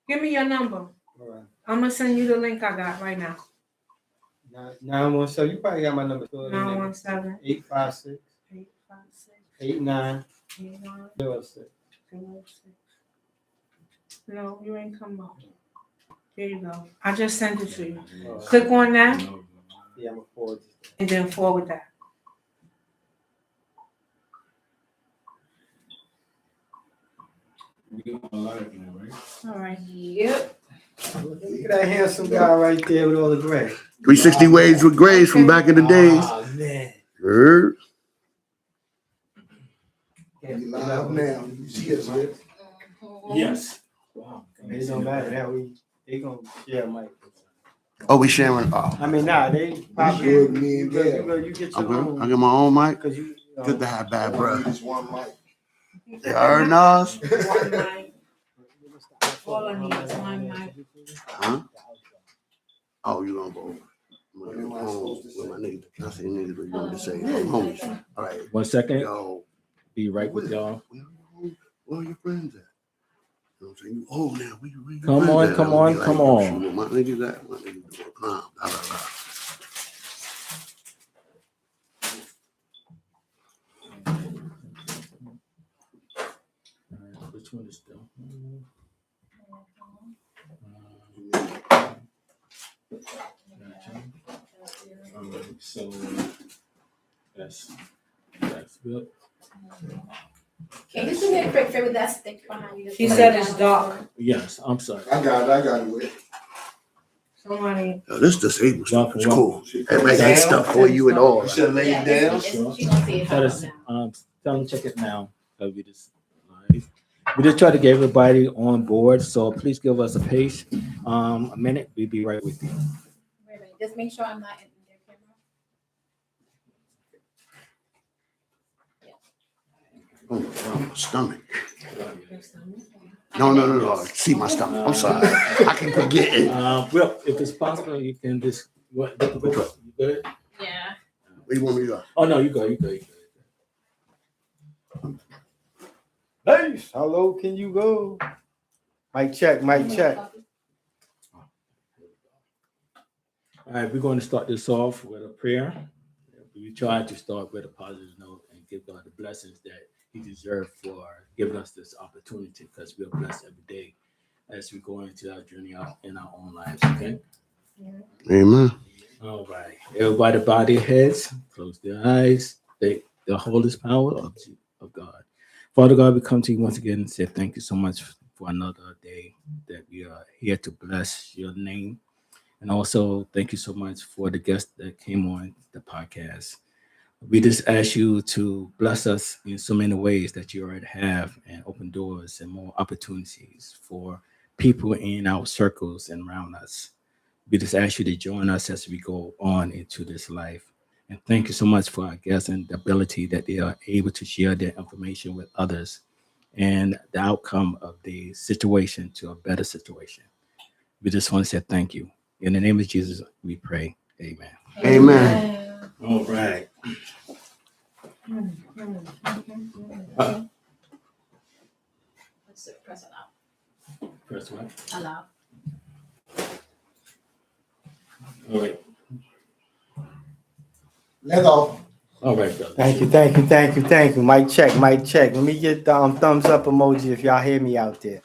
Give me your number. All right. I'm gonna send you the link I got right now. 917. You probably got my number. 917 856 856 8906. 8906. No, you ain't come up. There you go. I just sent it to you. Click on that. Yeah, I'm gonna forward this. And then forward that. All right. Yep. Look at that handsome guy right there with all the gray. 360 Waves with Grays from back in the days. Oh, man. Heard? You live now. You see us, man. Yes. It don't matter now. They gonna share mic. Oh, we sharing. Oh, I mean, nah, they probably Good, me and Gail. you get I'm your good. own. I get my own mic. Cause you Good to have bad, bro. Just one mic. You heard us? One mic. All I need is one mic. Huh? Oh, you gonna go? With my niggas. I say niggas, but you want to say homies. All right. 1 second. Yo, Be right with y'all. where are your friends at? You know what I'm saying? You old now. Where your Come friends on, at? come I'm gonna on, be come yo, on. shoot, where my niggas at? My niggas doing crime. Blah, blah, blah. Which one is still? So that's good. Can you do me a quick favor? That's thick behind you. She said it's dark. Yes, I'm sorry. I got it with it. Somebody. Yo, this disabled stuff is Well, cool. Everybody got stuff for you and all. You should lay it down. She gonna see it. Tell us, tell them check it now. We just try to get everybody on board, so please give us a pace. A minute, we'll be right with you. Wait a minute. Just make sure I'm not in their camera. Oh, my stomach. No. See my stomach. I'm sorry. I can forget it. Well, if it's possible, you can just. You good? Yeah. Where you want me to go? Oh no, you go. Hey, how low can you go? Mic check, mic check. All right, we're going to start this off with a prayer. We try to start with a positive note and give God the blessings that He deserves for giving us this opportunity, because we are blessed every day as we go into our journey out in our own lives. Okay. Amen. All right. Everybody bow their heads, close their eyes. They the Holy power of God. Father God, we come to you once again and say thank you so much for another day that we are here to bless your name. And also thank you so much for the guests that came on the podcast. We just ask you to bless us in so many ways that you already have, and open doors and more opportunities for people in our circles and around us. We just ask you to join us as we go on into this life. And thank you so much for our guests and the ability that they are able to share their information with others and the outcome of the situation to a better situation. We just want to say thank you. In the name of Jesus, we pray. Amen. Amen. All right. Press allow. First one. Allow. All right. Let go. All right, brother. Thank you. Mic check. Let me get the thumbs up emoji if y'all hear me out there.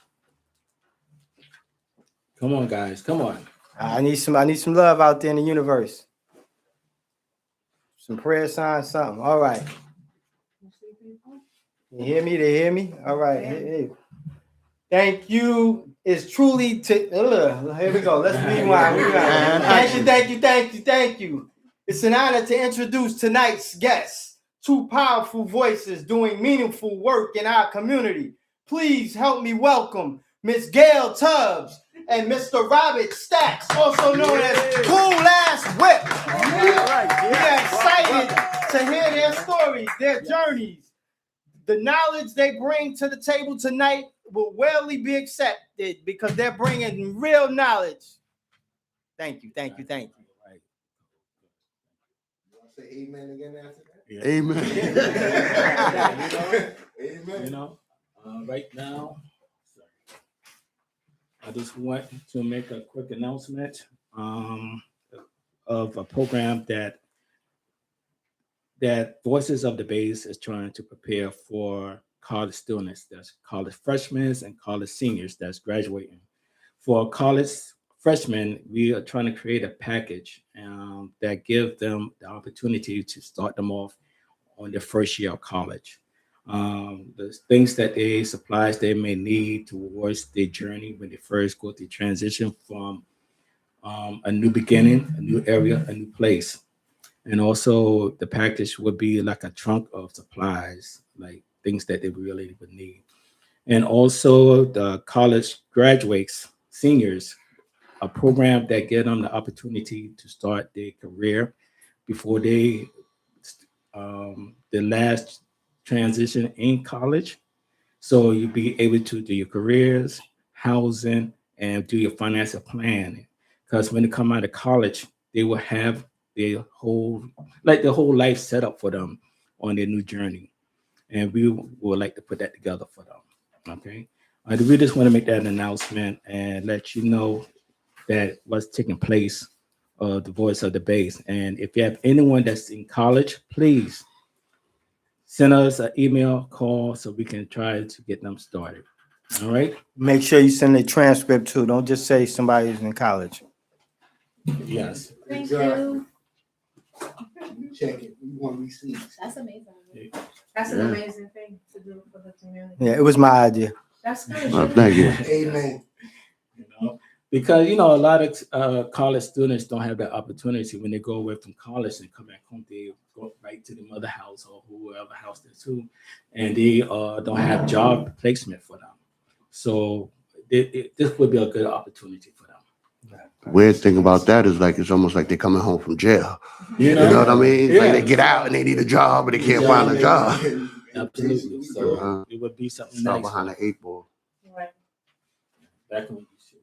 Come on, guys. Come on. I need some love out there in the universe. Some prayer signs, something. All right. You hear me? They hear me? All right. Hey. Thank you. It's truly here we go. Let's rewind. Thank you. It's an honor to introduce tonight's guests, two powerful voices doing meaningful work in our community. Please help me welcome Miss Gail Tubbs and Mr. Robert Staxx, also known as Cool Ass Whip. We are excited to hear their stories, their journeys. The knowledge they bring to the table tonight will rarely be accepted because they're bringing real knowledge. Thank you. Right. You want to say amen again after that? Yeah. Amen. Amen. Right now. I just want to make a quick announcement of a program that Voices of the Base is trying to prepare for college students. That's college freshmen and college seniors that's graduating. For college freshmen, we are trying to create a package that gives them the opportunity to start them off on their first year of college. The things that supplies they may need towards their journey when they first go through transition from a new beginning, a new area, a new place. And also the package would be like a trunk of supplies, like things that they really would need. And also the college graduates, seniors, a program that get them the opportunity to start their career before the last transition in college. So you'll be able to do your careers, housing, and do your financial planning. Because when they come out of college, they will have their whole life set up for them on their new journey. And we would like to put that together for them. Okay. We just want to make that announcement and let you know that what's taking place, the voice of the base. And if you have anyone that's in college, please send us an email, call, so we can try to get them started. All right. Make sure you send a transcript too. Don't just say somebody's in college. Yes. Thank Exactly. you. You check it. We want receipts. That's amazing. That's an Yeah. amazing thing to do for the community. Yeah, it was my idea. That's good. Well, thank you. Amen. You know, because a lot of college students don't have that opportunity when they go away from college and come back home. They go right to the mother house or whoever house they're to, and they don't have job placement for them. So this would be a good opportunity for them. Weird thing about that is like it's almost like they're coming home from jail. You You know what I mean? It's Yeah. like they get out and they need a job, but they can't find a job. Absolutely. So it would be something Start nice. behind the 8 ball. Right. That can be shit.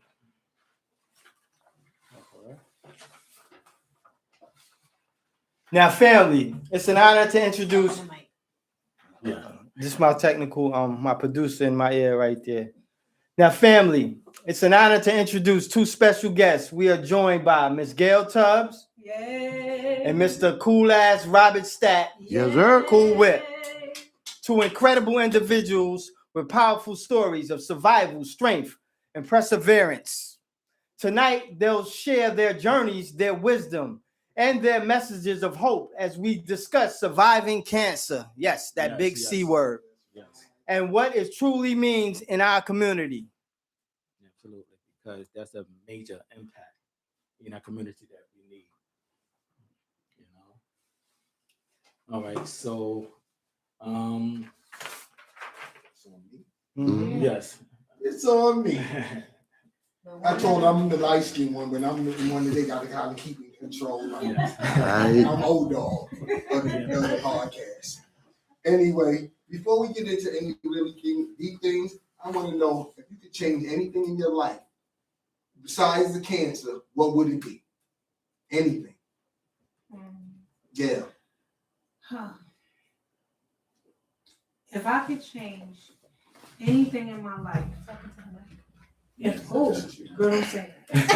Now, family, it's an honor to introduce. Yeah. This is my technical, my producer in my ear right there. Now, family, it's an honor to introduce two special guests. We are joined by Miss Gail Tubbs Yay. and Mr. Cool Ass Robert Stack. Yes, sir. Cool Whip. Two incredible individuals with powerful stories of survival, strength, and perseverance. Tonight, they'll share their journeys, their wisdom, and their messages of hope as we discuss surviving cancer. Yes, that big C word. Yes. And what it truly means in our community. Absolutely. Because that's a major impact in our community that we need. All right. So Mhm. yes. It's on me. I told them I'm the light skinned one, but I'm the one that they got to kind of keep in control. Like, Right. I'm old dog of the podcast. Anyway, before we get into any really deep things, I want to know if you could change anything in your life besides the cancer, what would it be? Anything. Yeah. Huh. If I could change anything in my life, girl, don't say that.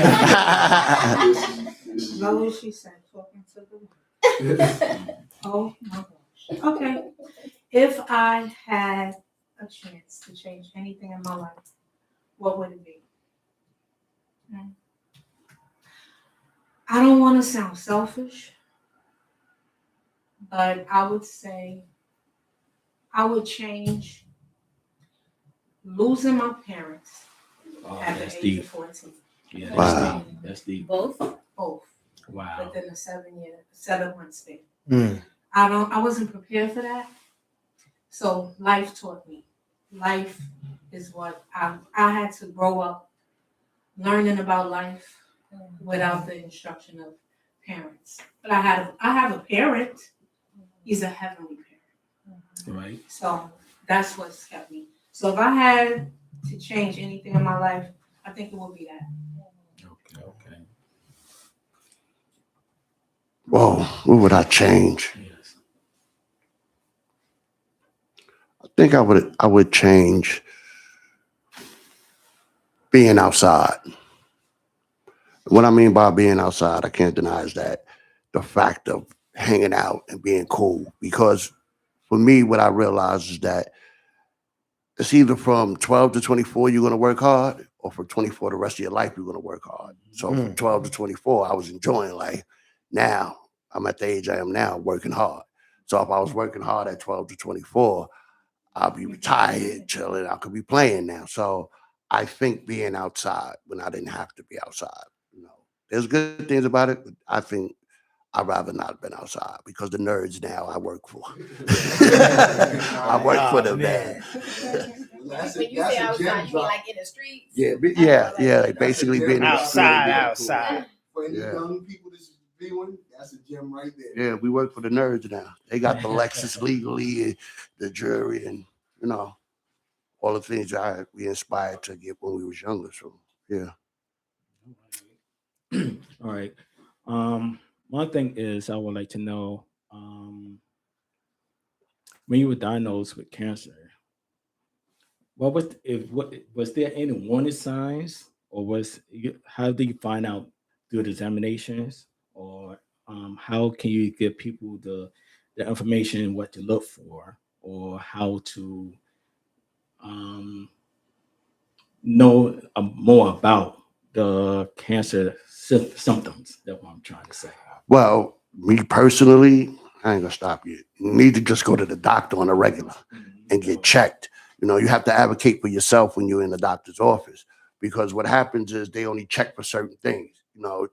No, what she said, talking to the oh my gosh. Okay. If I had a chance to change anything in my life, what would it be? I don't want to sound selfish, but I would say I would change losing my parents at That's the age deep. of 14. Yeah, that's Wow. deep. That's deep. Both? Both Wow. within a 7-month span. Mm. I wasn't prepared for that. So life taught me. Life is what I had to grow up learning about life without the instruction of parents. But I have a parent. He's a heavenly parent. Right. So that's what's kept me. So if I had to change anything in my life, I think it would be that. Okay. Whoa, what would I change? Yes. I think I would change being outside. What I mean by being outside, I can't deny is that the fact of hanging out and being cool. Because for me, what I realized is that it's either from 12 to 24, you're going to work hard, or from 24, the rest of your life, you're going to work hard. So from 12 to 24, I was enjoying life. Now I'm at the age I am now, working hard. So if I was working hard at 12 to 24, I'll be retired, chilling. I could be playing now. So I think being outside when I didn't have to be outside, there's good things about it, but I think I'd rather not have been outside because the nerds now I work for. I work for them, man. When you say outside, you mean like in the streets? Yeah, like basically being outside. For any young people that's viewing, that's a gem right there. Yeah, we work for the nerds now. They got the Lexus legally, and the jury, and all the things we inspired to get when we was younger. So yeah. All right. One thing is I would like to know when you were diagnosed with cancer, what was there any warning signs, or how did you find out through the examinations, or how can you give people the information what to look for, or how to know more about the cancer symptoms? That's what I'm trying to say. Well, me personally, I ain't gonna stop you. You need to just go to the doctor on a regular and get checked. You have to advocate for yourself when you're in the doctor's office, because what happens is they only check for certain things.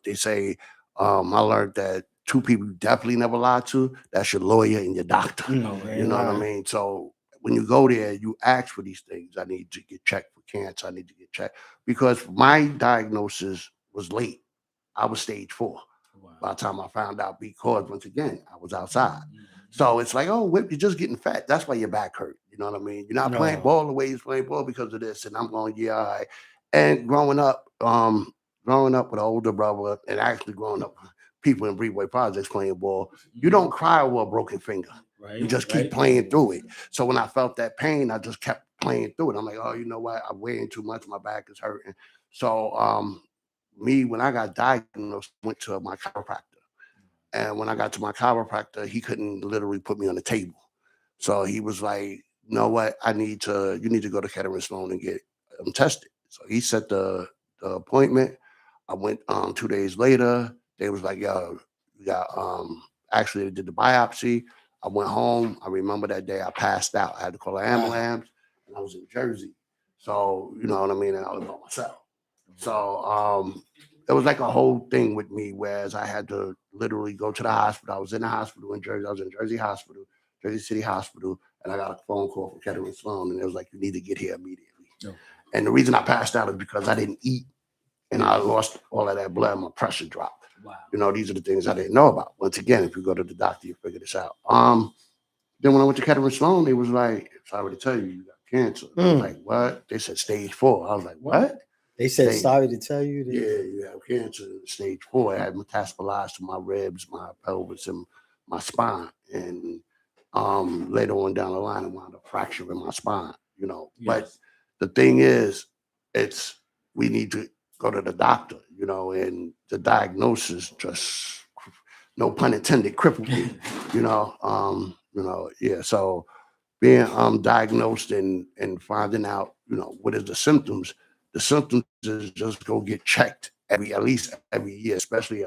They say, I learned that two people you definitely never lie to, that's your lawyer and your doctor. You know what I mean? So when you go there, you ask for these things. I need to get checked for cancer. I need to get checked because my diagnosis was late. I was stage 4. Wow. By the time I found out, because once again, I was outside. So it's like, oh, Whip, you're just getting fat. That's why your back hurt. You know what I mean? You're not playing ball the way you're playing ball because of this. And I'm going, yeah, all right. And growing up with an older brother, and actually growing up with people in Breedway Projects playing ball, you don't cry over a broken finger. Right. You just keep playing through it. So when I felt that pain, I just kept playing through it. I'm like, oh, you know what? I'm weighing too much. My back is hurting. So when I got diagnosed, went to my chiropractor. And when I got to my chiropractor, he couldn't literally put me on the table. So he was like, you know what? You need to go to Kettering Sloan and get tested. So he set the appointment. I went 2 days later. They was like, yo, we got actually they did the biopsy. I went home. I remember that day I passed out. I had to call an ambulance, and I was in Jersey. So you know what I mean? And I was by myself. So it was like a whole thing with me, whereas I had to literally go to the hospital. I was in the hospital in Jersey. I was in Jersey Hospital, Jersey City Hospital, and I got a phone call from Kettering Sloan, and it was like, you need to get here immediately. Okay. And the reason I passed out is because I didn't eat, and I lost all of that blood. My pressure dropped. Wow. These are the things I didn't know about. Once again, if you go to the doctor, you figure this out. Then when I went to Kettering Sloan, they was like, sorry to tell you, you got cancer. I was like, what? They said stage 4. I was like, what? They said, sorry to tell you. Yeah, you have cancer, stage 4. It had metastasized to my ribs, my pelvis, and my spine. And later on down the line, I wound up fracturing my spine, Yes. But the thing is, we need to go to the doctor, and the diagnosis just, no pun intended, crippled me, yeah. So being diagnosed and finding out, what is the symptoms is just go get checked at least every year, especially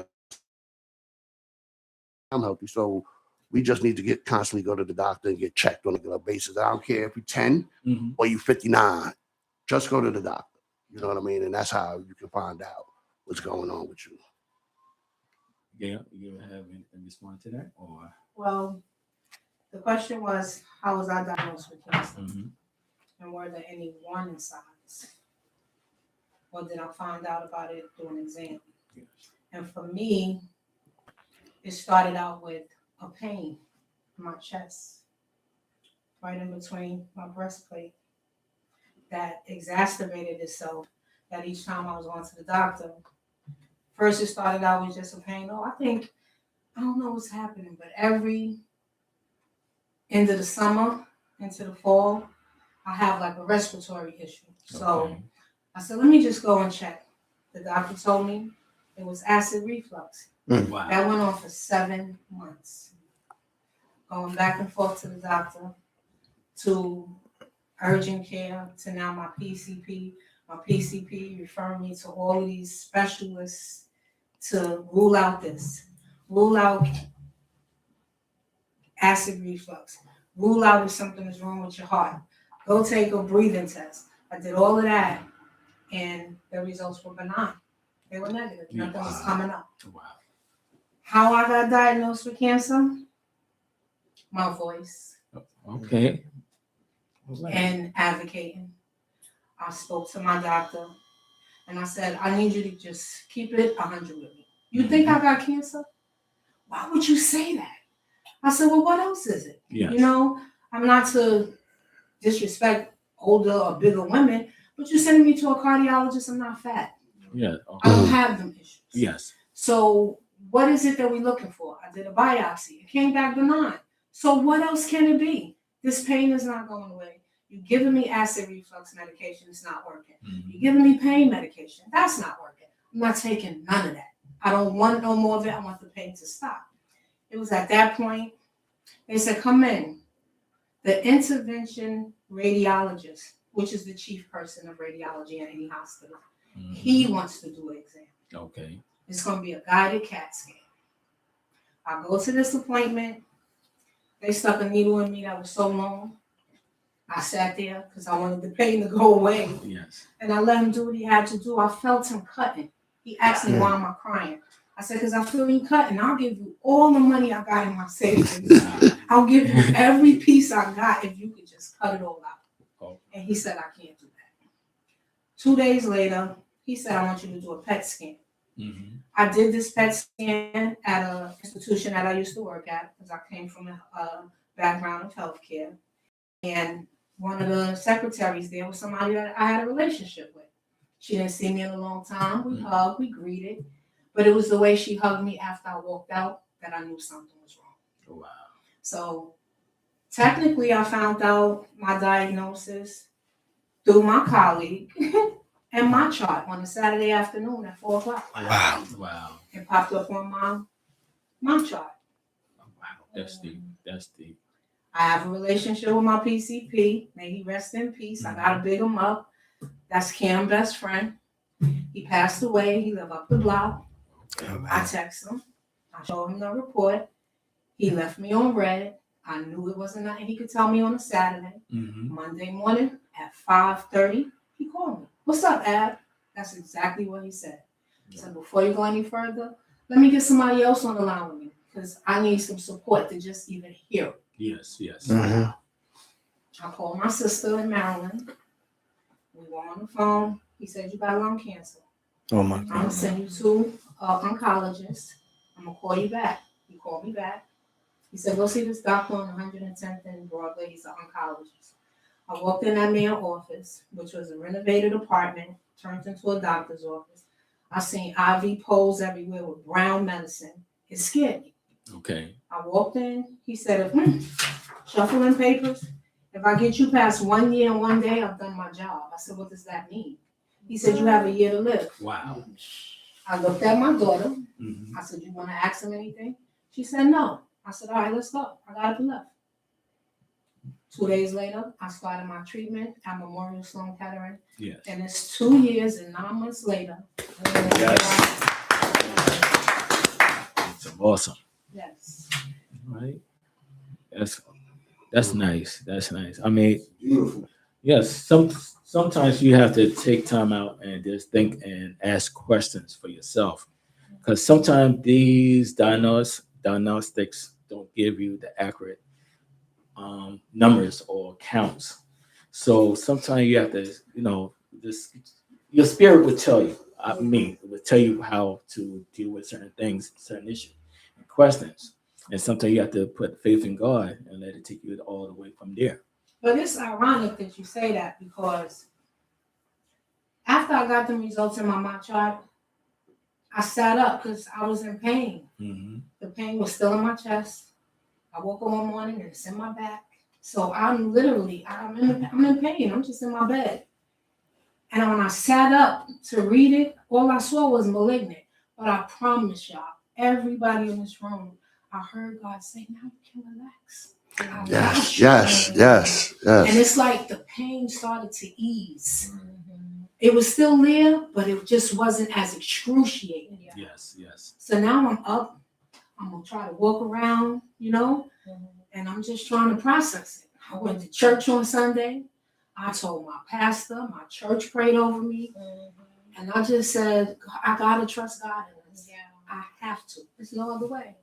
I'm healthy. So we just need to constantly go to the doctor and get checked on a regular basis. I don't care if you're 10 or you're 59, just go to the doctor. You know what I mean? And that's how you can find out what's going on with you. Yeah, you have anything to respond to that? Or Well, the question was, how was I diagnosed with cancer? And were there any warning signs? Or did I find out about it through an exam? Yes. And for me, it started out with a pain in my chest, right in between my breastplate, that exacerbated itself. That each time I was going to the doctor, first it started out with just a pain. I don't know what's happening, but every end of the summer into the fall, I have like a respiratory issue. So I said, let me just go and check. The doctor told me it was acid reflux. Wow. That went on for 7 months. Going back and forth to the doctor, to urgent care, to now my PCP. My PCP referring me to all of these specialists to rule out this. Rule out acid reflux. Rule out if something is wrong with your heart. Go take a breathing test. I did all of that, and the results were benign. They were negative. Nothing was coming up. Wow. How I got diagnosed with cancer? My voice Okay. All right. and advocating. I spoke to my doctor, and I said, I need you to just keep it 100 with me. You think I got cancer? Why would you say that? I said, well, what else is it? Yes. You know, I'm not to disrespect older or bigger women, but you're sending me to a cardiologist. I'm not fat. Yeah. I don't Okay. have them issues. Yes. So what is it that we're looking for? I did a biopsy. It came back benign. So what else can it be? This pain is not going away. You're giving me acid reflux medication. It's not working. Mhm. You're giving me pain medication. That's not working. I'm not taking none of that. I don't want no more of it. I want the pain to stop. It was at that point, they said, come in. The intervention radiologist, which is the chief person of radiology in any hospital, Mhm. he wants to do an exam. Okay. It's going to be a guided CAT scan. I go to this appointment. They stuck a needle in me that was so long. I sat there because I wanted the pain to go away. Yes. And I let him do what he had to do. I felt him cutting. He asked me, why am I crying? I said, because I feel you cutting. I'll give you all the money I got in my savings. I'll give you every piece I got if you could just cut it all out. Oh. And he said, I can't do that. 2 days later, he said, I want you to do a PET scan. Mm-hmm. I did this PET scan at an institution that I used to work at because I came from a background of healthcare. And one of the secretaries there was somebody that I had a relationship with. She didn't see me in a long time. We hugged, we greeted. But it was the way she hugged me after I walked out that I knew something was wrong. Wow. So technically, I found out my diagnosis through my colleague and my chart on a Saturday afternoon at 4 o'clock. Wow. Wow. It popped up on my chart. Wow. That's deep. That's deep. I have a relationship with my PCP. May he rest in peace. I gotta big him up. That's Cam's best friend. He passed away. He lived up the block. I text him. I showed him the report. He left me on red. I knew it wasn't nothing he could tell me on a Saturday. Mm-hmm. Monday morning at 5:30, he called me. What's up, Ab? That's exactly what he said. He said, before you go any further, let me get somebody else on the line with me because I need some support to just even hear it. Yes. Yes. Mm-hmm. I called my sister in Maryland. We were on the phone. He said, you got lung cancer. Oh my I'm going to send you to an oncologist. I'm going to call you back. He called me back. He said, go see this doctor on 110th and Broadway. He's an oncologist. I walked in that man's office, which was a renovated apartment, turned into a doctor's office. I seen IV poles everywhere with brown medicine. It scared me. Okay. I walked in. He said, shuffling papers. If I get you past 1 year and 1 day, I've done my job. I said, what does that mean? He said, you have a year to live. Wow. I looked at my daughter. Mm-hmm. I said, you want to ask him anything? She said, no. I said, all right, let's go. I got up and left. 2 days later, I started my treatment at Memorial Sloan Kettering. Yes. And it's 2 years and 9 months later. Yes. It's awesome. Yes. Right. That's nice. That's nice. I mean, Beautiful. yes. Sometimes you have to take time out and just think and ask questions for yourself, because sometimes these diagnostics don't give you the accurate numbers or counts. So sometimes you have to, just your spirit would tell you. It would tell you how to deal with certain things, certain issues, and questions. And sometimes you have to put faith in God and let it take you all the way from there. But it's ironic that you say that because after I got the results in my chart, I sat up because I was in pain. Mm-hmm. The pain was still in my chest. I woke up one morning and it's in my back. So I'm in pain. I'm just in my bed. And when I sat up to read it, all I saw was malignant. But I promise y'all, everybody in this room, I heard God say, now you can relax. I Yes, got you." yes, yes, And yes. it's like the pain started to ease. It was still there, but it just wasn't as excruciating. Yes, yes. So now I'm up. I'm gonna try to walk around, and I'm just trying to process it. I went to church on Sunday. I told my pastor, my church prayed over me, and I just said, I gotta trust God in this. Yeah. I have to. There's no other way.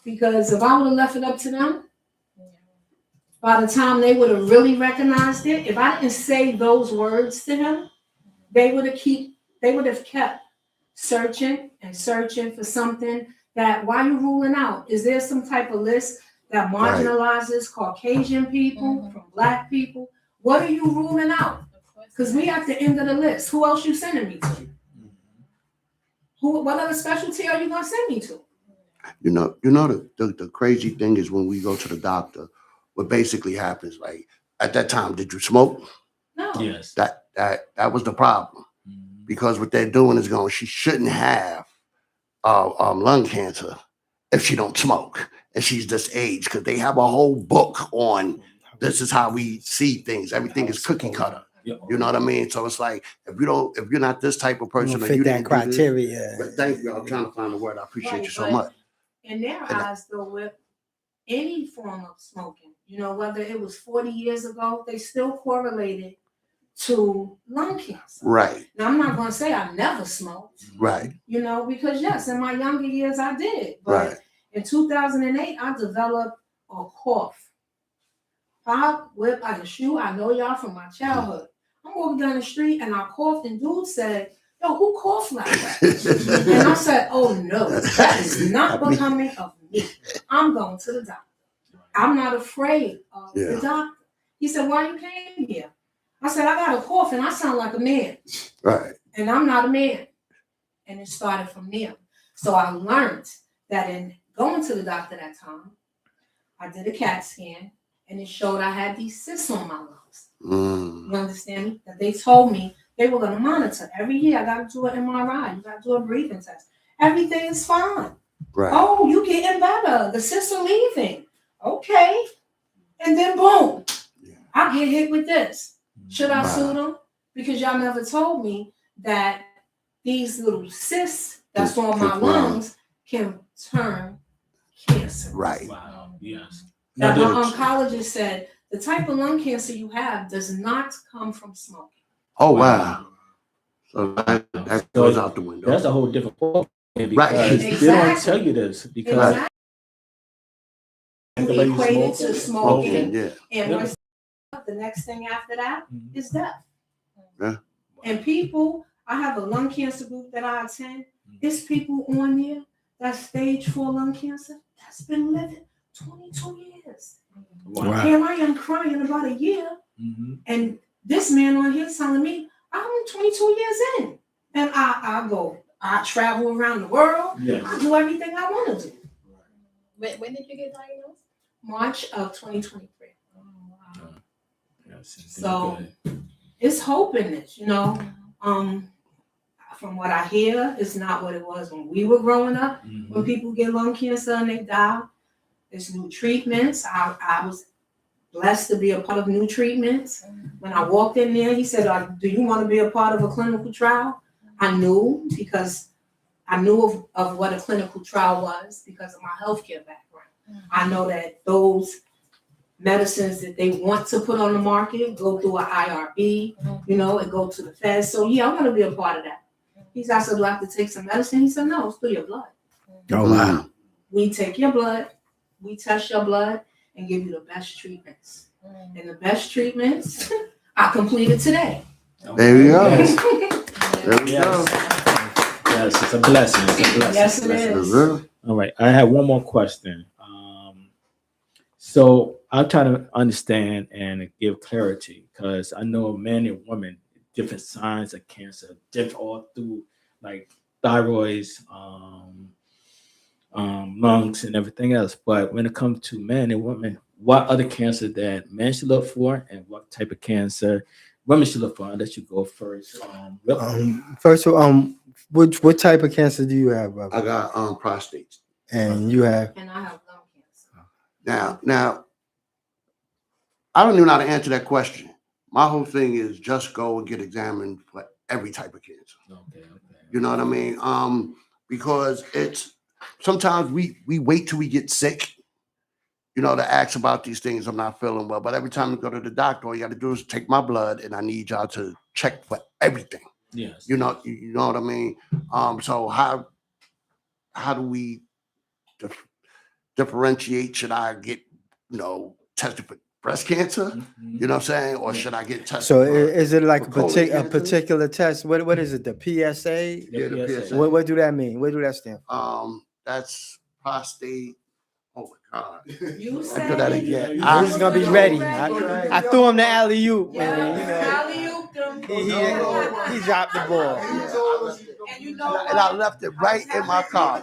Because if I would have left it up to them, by the time they would have really recognized it, if I didn't say those words to him, they would have kept searching and searching for something that, why you ruling out? Is there some type of list that marginalizes Caucasian people from Black people? What are you ruling out? Because we at the end of the list. Who else you sending me to? What other specialty are you gonna send me to? You know the crazy thing is when we go to the doctor, what basically happens, like at that time, did you smoke? No. Yes. That was the problem. Because what they're doing is she shouldn't have lung cancer if she don't smoke and she's this age, because they have a whole book on this is how we see things. Everything is cookie cutter. Yep. You know what I mean? So it's like if you're not this type of You person, don't or you fit that didn't do this, criteria. but thank you. I'm trying to find the word. I appreciate Right, you so but much. in their eyes, though, with any form of smoking, whether it was 40 years ago, they still correlated to lung cancer. Right, Now, I'm not going to say I never smoked, right, because yes, in my younger years I did. But right. in 2008, I developed a cough. Pop, whip, I can shoe. I know y'all from my childhood. I'm walking down the street and I coughed, and dude said, "Yo, who coughed like that?" And I said, "Oh no, that is not becoming of me. I'm going to the doctor. I'm not afraid of the doctor." He said, "Why you came here?" I said, "I got a cough and I sound like a man." Right. And I'm not a man. And it started from there. So I learned that in going to the doctor that time, I did a CAT scan and it showed I had these cysts on my lungs. You understand me? That they told me they were going to monitor every year. I got to do an MRI. You got to do a breathing test. Everything is fine. Right. Oh, you getting better. The cysts are leaving. Okay. And then boom, I get hit with this. Should I sue them? Because y'all never told me that these little cysts that's on my lungs can turn cancer. Right. Wow. Yes. That my oncologist said the type of lung cancer you have does not come from smoking. Oh wow. So that goes out the window. That's a whole different point. Right. They don't tell you this because Exactly. Equated to smoking. Yeah. And what's the next thing after that is death. Yeah. And people, I have a lung cancer group that I attend. It's people on there that's stage 4 lung cancer that's been living 22 years. Wow. Here I am crying about a year. And this man on here telling me I'm 22 years in. And I travel around the world. Yeah. I do everything I want to do. When did you get diagnosed? March of 2023. Oh, wow. Yes, So it's hope in this, From what I hear, it's not what it was when we were growing up. When people get lung cancer and they die, there's new treatments. I was blessed to be a part of new treatments. When I walked in there, he said, "Do you want to be a part of a clinical trial?" I knew because I knew of what a clinical trial was because of my healthcare background. I know that those medicines that they want to put on the market go through an IRB, and go to the feds. So yeah, I want to be a part of that. He said, "I said, do I have to take some medicine?" He said, "No, it's through your blood. Oh wow. We take your blood, we test your blood, and give you the best treatments. And the best treatments I completed today." There you go. Yes. There we go. Yes, it's a blessing. It's a blessing. Yes, it is. All right, I have one more question. So I'll try to understand and give clarity because I know men and women, different signs of cancer, different all through like thyroids, lungs, and everything else. But when it comes to men and women, what other cancer that men should look for, and what type of cancer women should look for? I'll let you go first. First of all, what type of cancer do you have, brother? I got prostate. And you have And I have lung cancer. Now, I don't even know how to answer that question. My whole thing is just go and get examined for every type of cancer. Okay. You know what I mean? Because it's sometimes we wait till we get sick, you know, to ask about these things. I'm not feeling well, but every time you go to the doctor, all you got to do is take my blood, and I need y'all to check for everything. Yes. You know what I mean? So how do we differentiate? Should I get, tested for breast cancer? Mhm. You know what I'm saying? Or should I get tested? so for, is it like for a, colon cancer? particular test? What is it? The PSA? Yeah, the PSA. PSA. What do that mean? What do that stand for? That's prostate. Oh my God. You I said do that it. again. He's gonna be ready. I threw him the alley oop. Yeah, He dropped the ball. He told us he's gonna And be you know And I left it right in my car.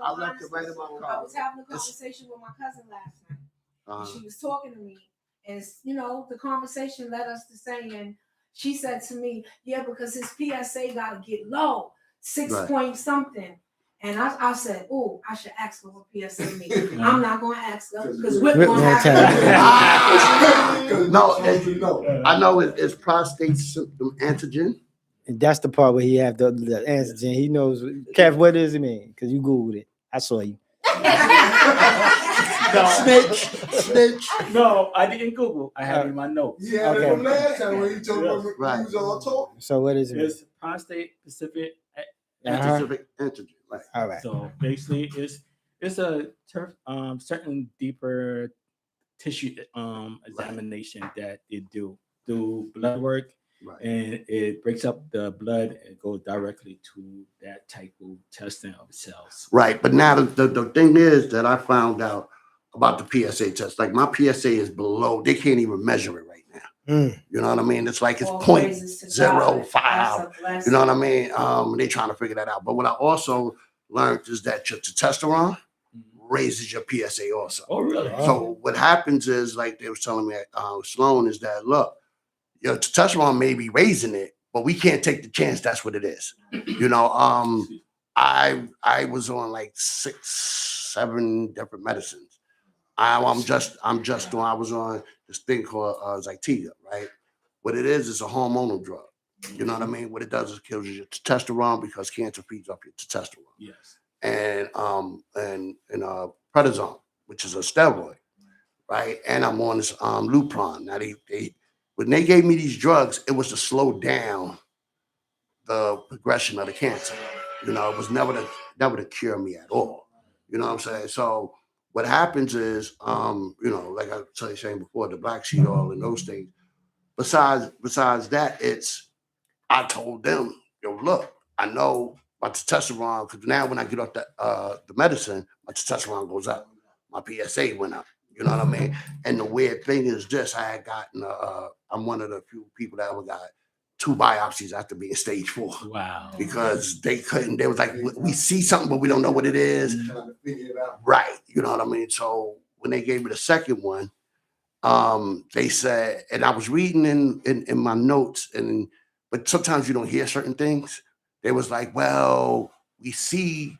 I left it right in my car. I was having a conversation with my cousin last night. And she was talking to me, and the conversation led us to saying, she said to me, "Yeah, because his PSA got to get low, 6 Right. point something." And I said, "Oh, I should ask her what PSA means." I'm not gonna ask her because we're gonna have No, I know it's prostate symptom antigen. And that's the part where he have the antigen. He knows. Kev, what does it mean? Because you Googled it. I saw you. Snitch. No, I didn't Google. I have it in my notes. Yeah, Okay. from last time when he told us he Right. was all talking. So what is it? It's prostate specific. Specific antigen. Right. All right. So basically, it's a certain deeper tissue examination that they do blood work, Right. and it breaks up the blood and goes directly to that type of testing of cells. Right. But now the thing is that I found out about the PSA test. Like my PSA is below. They can't even measure it right now. You know what I mean? It's like it's 0.05. You know what I mean? They're trying to figure that out. But what I also learned is that your testosterone raises your PSA also. Oh, really? So what happens is, like they was telling me at Sloan, is that look, your testosterone may be raising it, but we can't take the chance that's what it is. I was on like 6, 7 different medicines. I was on this thing called Zytiga, right? What it is, it's a hormonal drug. You know what I mean? What it does is it kills your testosterone because cancer feeds off your testosterone. Yes. And prednisone, which is a steroid, right? And I'm on this Lupron. Now when they gave me these drugs, it was to slow down the progression of the cancer. It was never to cure me at all. You know what I'm saying? So what happens is, like I was saying before, the black seed oil and those things. Besides that, I told them, look, I know my testosterone, because now when I get off the medicine, my testosterone goes up. My PSA went up. You know what I mean? And the weird thing is this: I had gotten, I'm one of the few people that ever got 2 biopsies after being stage 4. Wow. Because they couldn't. They was like, we see something, but we don't know what it is. Trying to figure it out. Right. You know what I mean? So when they gave me the second one, they said, and I was reading in my notes, but sometimes you don't hear certain things. They was like, well, we see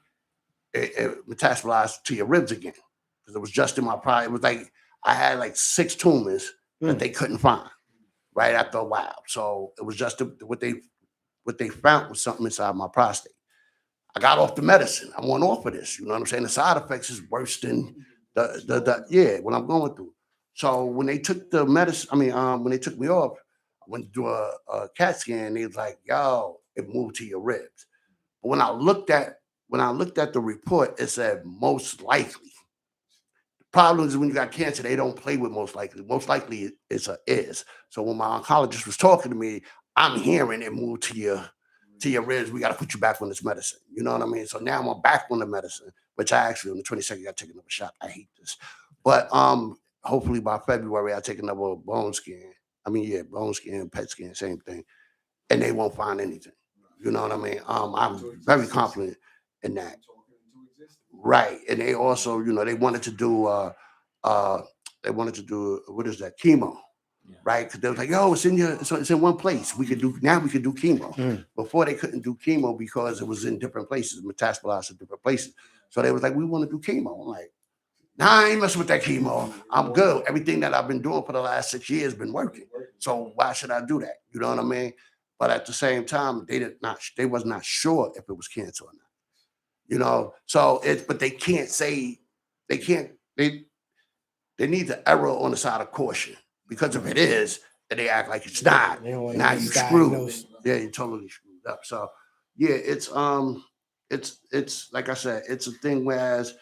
it metastasized to your ribs again. Because it was just in my pride. It was like I had like 6 tumors that they couldn't find right after a while. So it was just what they found was something inside my prostate. I got off the medicine. I went off of this. You know what I'm saying? The side effects is worse than what I'm going through. So when they took the medicine, when they took me off, I went to do a CAT scan. They was like, "Yo, it moved to your ribs." But when I looked at the report, it said most likely. The problem is when you got cancer, they don't play with most likely. Most likely is. So when my oncologist was talking to me, I'm hearing it moved to your ribs. We got to put you back on this medicine. You know what I mean? So now I'm back on the medicine, which I actually on the 22nd got to take another shot. I hate this, but hopefully by February I take another bone scan. Bone scan, PET scan, same thing, and they won't find anything. You know what I mean? I'm very confident in that. Right, and they also, they wanted to do what is that, chemo. right? Because they was like, yo, it's in one place. We could do chemo. Before they couldn't do chemo because it was in different places, metastasized in different places. So they was like, we want to do chemo. I'm like, nah, I ain't messing with that chemo. I'm good. Everything that I've been doing for the last 6 years been working. So why should I do that? You know what I mean? But at the same time, they was not sure if it was cancer or not. You know, so but they can't say, they need to err on the side of caution, because if it is, then they act like it's not. Now you screwed. Yeah, you totally screwed up. So yeah, it's like I said, it's a thing. Whereas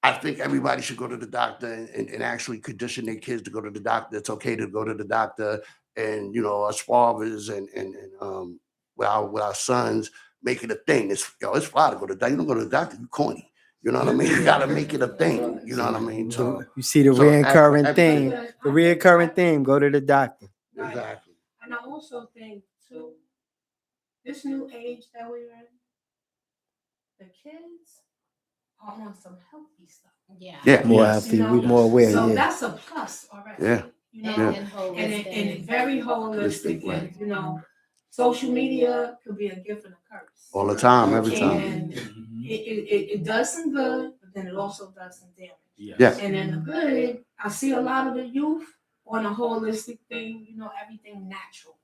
I think everybody should go to the doctor and actually condition their kids to go to the doctor. It's okay to go to the doctor, and us fathers and with our sons make it a thing. It's fine to go to the doctor. You don't go to the doctor, you corny. You know what I mean? You gotta make it a thing. You know what I mean? So You see the reoccurring theme. The reoccurring theme. Go to the doctor. exactly. And I also think too, this new age that we're in, the kids are on some healthy stuff. Yeah. More healthy. We're more aware. So Yeah. that's a plus already. Yeah. You know, and it's very holistic. And, social media could be a gift and a curse. All the time, every time. And it does some good, but then it also does some damage. Yeah. And in the good, I see a lot of the youth on a holistic thing, everything natural.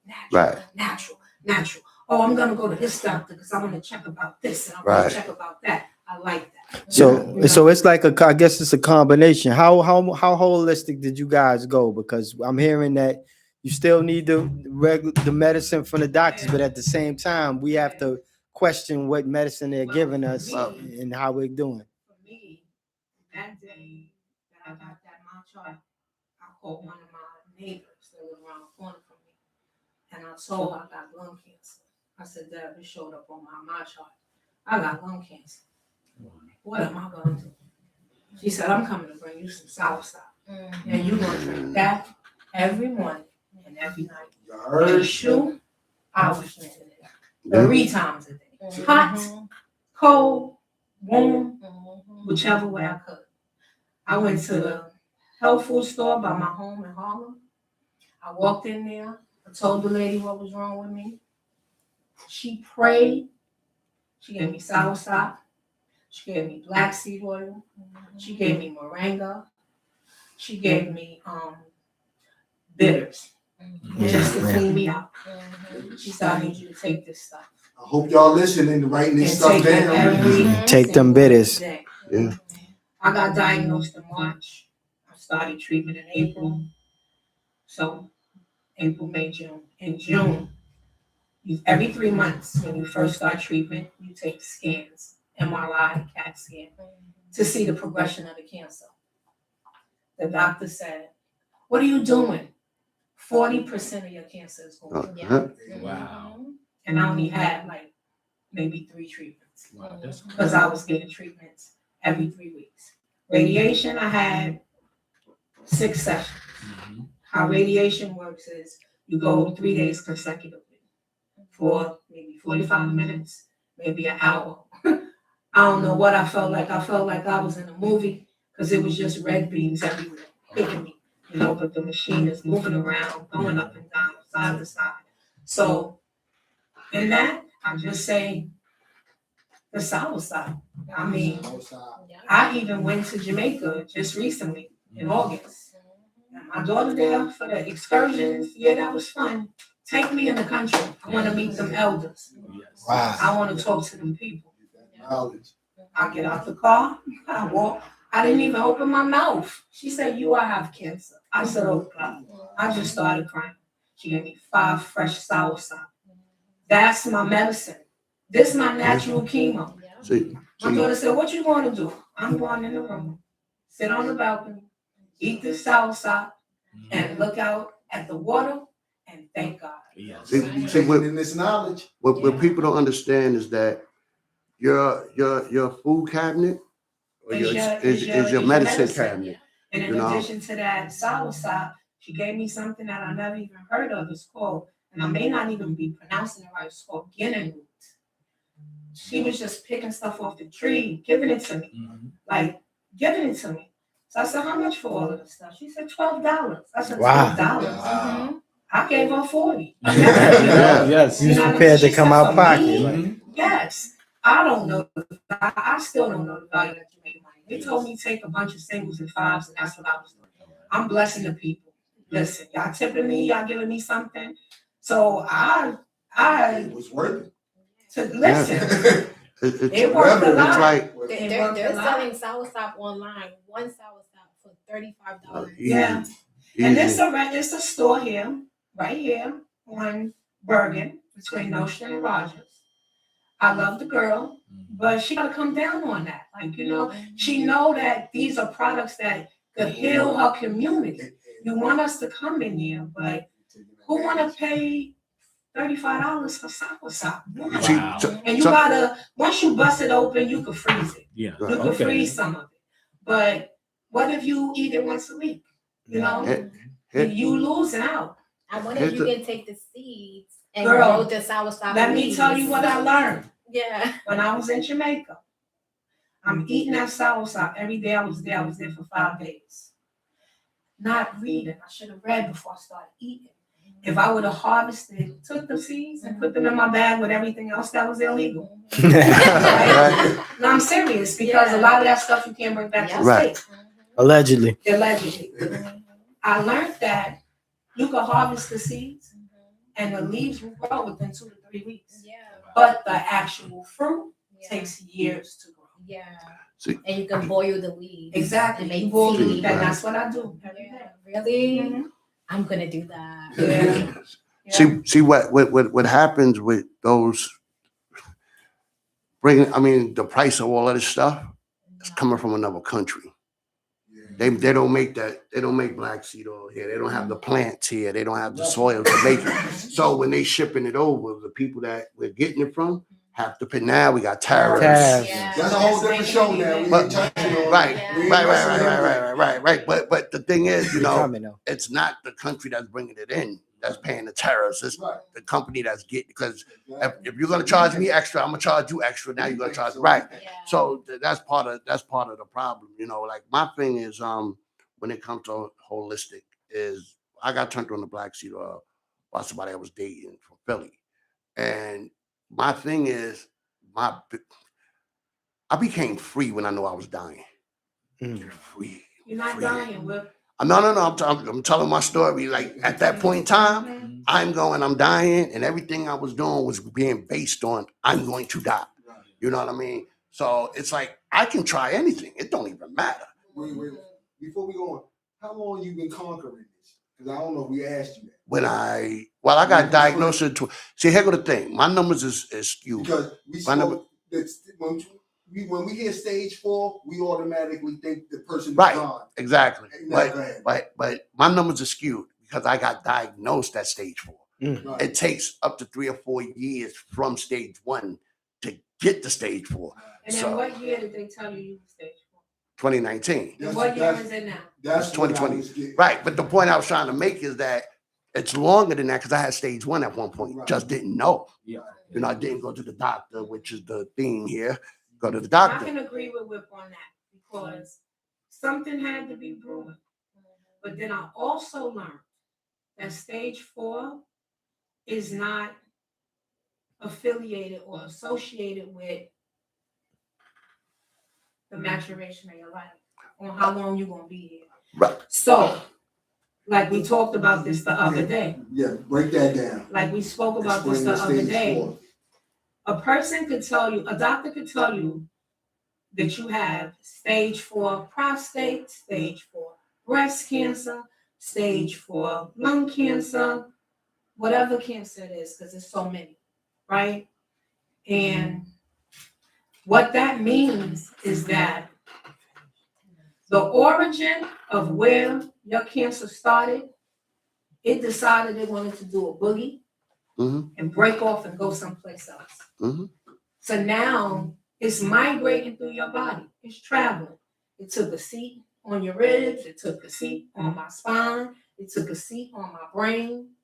Natural. Oh, I'm gonna go to this doctor because I want to check about this and I want to check about that. I like that. So it's like I guess it's a combination. How holistic did you guys go? Because I'm hearing that you still need the medicine from the doctors, but at the same time, we have to question what medicine they're giving us and how we're doing. For me, that day that I got that chart, I called one of my neighbors that live around the corner from me, and I told her I got lung cancer. I said, Deb, it showed up on my chart. I got lung cancer. What am I going to do? She said, I'm coming to bring you some soursop. And you're going to drink that every morning and every night. And shoe, I was drinking it 3 times a day. Hot, cold, warm, whichever way I could. I went to the health food store by my home in Harlem. I walked in there. I told the lady what was wrong with me. She prayed. She gave me soursop. She gave me black seed oil. She gave me moringa. She gave me bitters just to clean me out. She said, I need you to take this stuff. I hope y'all listening and writing this stuff down. Take them bitters. Yeah. I got diagnosed in March. I started treatment in April. So April, May, June. In June, every 3 months when you first start treatment, you take scans, MRI, CAT scan, to see the progression of the cancer. The doctor said, what are you doing? 40% of your cancer is gone. Wow. And I only had like maybe 3 treatments. Wow, that's Because I was getting treatments every 3 weeks. Radiation, I had 6 sessions. How radiation works is you go 3 days consecutively for maybe 45 minutes, maybe an hour. I don't know what I felt like. I felt like I was in a movie because it was just red beams everywhere hitting me. But the machine is moving around, going up and down, side to side. So in that, I just say the soursop. I mean, I even went to Jamaica just recently in August. And my daughter there for the excursions. Yeah, that was fun. Take me in the country. I want to meet them elders. Wow. I want to talk to them people. I get out the car. I walk. I didn't even open my mouth. She said, I have cancer. I said, oh God. I just started crying. She gave me 5 fresh soursop. That's my medicine. This is my natural chemo. My daughter said, what you going to do? I'm going in the room, sit on the balcony, eat the soursop, and look out at the water and thank God. See, In this knowledge. what people don't understand is that your food cabinet is your medicine cabinet. And in addition to that soursop, she gave me something that I never even heard of. It's called, and I may not even be pronouncing it right, it's called guinea root. She was just picking stuff off the tree, giving it to me. Like, giving it to me. So I said, how much for all of this stuff? She said, $12. I said, Wow. $12. Wow. I gave her 40. Yeah, yes. You He's know what I prepared mean? to come She out said, pocket. "For me?" Like, Yes. I don't know. I still don't know the value that you make money. They told me take a bunch of singles and fives, and that's what I was doing. I'm blessing the people. Listen, y'all tipping me, y'all giving me something. So I It was worth it. to listen. It's It worked a lot. like It worked a They're lot. selling soursop online. One soursop for $35. Yeah. easy. And it's a store here, right here on Bergen, between Nostrand and Rogers. I love the girl, but she gotta come down on that. Like, she know that these are products that could heal her community. You want us to come in here, but who wanna pay $35 for soursop? See, Wow. And you so- gotta, once you bust it open, you can freeze it. Yeah. You can freeze some of it. But what if you eat it once a week? It- You losing out. I wonder if you can take the seeds and Girl, grow the soursop. Let me leaves. tell you what I learned Yeah. when I was in Jamaica. I'm eating that soursop every day. I was there for 5 days. Not reading. I should have read before I started eating. If I would have harvested, took the seeds and put them in my bag with everything else that was illegal. Right. No, I'm serious because a lot of that stuff you can't bring back to the Right. States. allegedly. Allegedly. I learned that you can harvest the seeds and the leaves will grow within 2 to 3 weeks. Yeah. But the actual fruit Yeah. takes years to grow. Yeah. See. And you can boil the leaves. Exactly. And make You boil tea. it, and that's what I do every day. Yeah. Really? Mhm. I'm gonna do that. Yeah. See what happens with those the price of all of this stuff is coming from another country. They don't make that, they don't make black seed oil here. They don't have the plants here. They don't have the soil to make it. So when they shipping it over, the people that we're getting it from have to pay. Now we got tariffs. Tariffs. Yeah. That's a whole different show now. We But- ain't touching on Right, it. Yeah. We ain't right. messing with it. But the thing is, Coming though. it's not the country that's bringing it in that's paying the tariffs. It's Right. the company that's getting, because if you're gonna charge me extra, I'm gonna charge you extra. Now you're gonna charge right. Yeah. So that's part of the problem. Like my thing is when it comes to holistic is I got turned on the black seed oil by somebody I was dating from Philly. And my thing is I became free when I knew I was dying. Free. You're not dying, Whip. No. I'm telling my story. Like at that point in time, I'm dying, and everything I was doing was being based on I'm going to die. You know what I mean? So it's like I can try anything. It don't even matter. Wait. Before we go on, how long you been conquering this? Because I don't know if we asked you that. When I got diagnosed at see, here go the thing. My numbers is skewed. Because we My number- spoke that when we hear stage 4, we automatically think the person is Right. gone. Exactly. Now, go ahead. But my numbers are skewed because I got diagnosed at stage 4. Right. It takes up to 3 or 4 years from stage 1 to get to stage 4. And then So what year did they tell you were stage 4? 2019. And what year is it now? That's what I 2020. was getting. Right. But the point I was trying to make is that it's longer than that because I had stage 1 at one point. Right. Just didn't know. Yeah. I didn't go to the doctor, which is the theme here. Go to the I doctor. can agree with Whip on that because something had to be brewing. But then I also learned that stage 4 is not affiliated or associated with the maturation of your life or how long you're going to be here. Right. So, like we talked about this the other day, Yeah, break that down. like we spoke about this Explain the the other stage day. 4. A person could tell you, a doctor could tell you that you have stage 4 prostate, stage 4 breast cancer, stage 4 lung cancer, whatever cancer it is, because there's so many, right? And what that means is that the origin of where your cancer started, it decided it wanted to do a boogie Mhm. and break off and go someplace else. Mhm. So now it's migrating through your body. It's traveling. It took a seat on your ribs. It took a seat on my spine. It took a seat on my brain.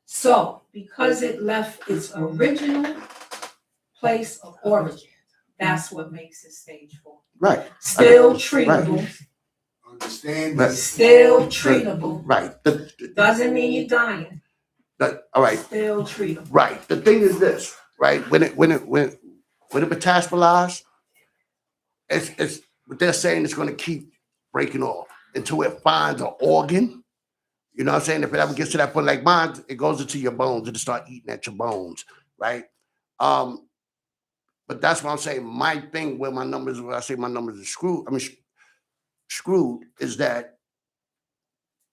So because it left its original place of origin, that's what makes it stage 4. Right. Still treatable. Understand Right. that. Still treatable. Right. Doesn't mean you're dying. All right. Still treatable. Right. The thing is this, right? When it metastasizes, it's what they're saying is going to keep breaking off until it finds an organ. You know what I'm saying? If it ever gets to that point, like mine, it goes into your bones and it start eating at your bones, right? But that's what I'm saying. My thing where my numbers, where I say my numbers are screwed, screwed, is that